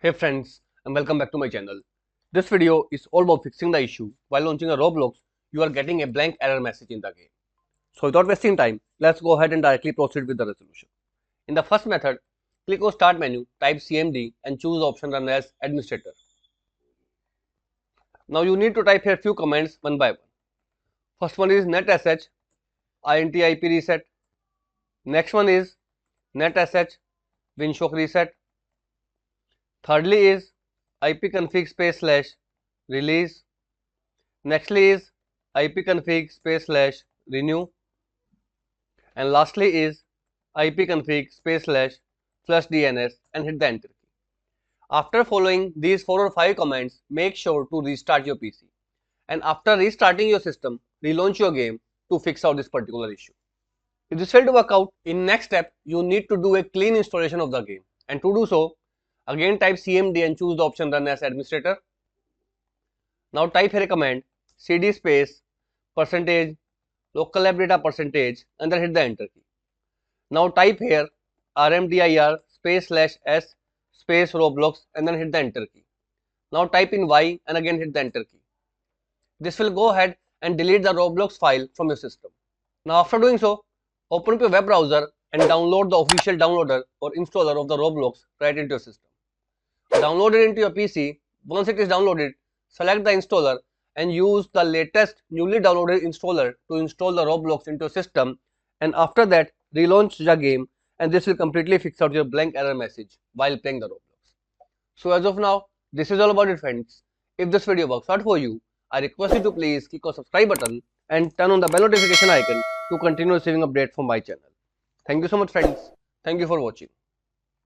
Hey friends, and welcome back to my channel. This video is all about fixing the issue while launching a Roblox. You are getting a blank error message in the game. So without wasting time, let's go ahead and directly proceed with the resolution. In the first method, click on Start menu, type CMD and choose the option Run as Administrator. Now you need to type here few commands one by one. First one is netsh int ip reset. Next one is netsh winsock reset. Thirdly is ipconfig / release. Nextly is ipconfig / renew, and lastly is ipconfig / flushdns and hit the enter key. After following these 4 or 5 commands, make sure to restart your PC, and after restarting your system, relaunch your game to fix out this particular issue. If this failed to work out, in next step you need to do a clean installation of the game, and to do so, again type cmd and choose the option Run as Administrator. Now type here a command cd space percentage localappdata percentage and then hit the enter key. Now type here rmdir /s space Roblox and then hit the enter key. Now type in y and again hit the enter key. This will go ahead and delete the Roblox file from your system. Now after doing so, open up your web browser and download the official downloader or installer of the Roblox right into your system. Download it into your PC. Once it is downloaded, select the installer and use the latest newly downloaded installer to install the Roblox into your system, and after that relaunch the game, and this will completely fix out your blank error message while playing the Roblox. So as of now, this is all about it friends. If this video works out for you, I request you to please click on subscribe button and turn on the bell notification icon to continue receiving updates from my channel. Thank you so much friends. Thank you for watching.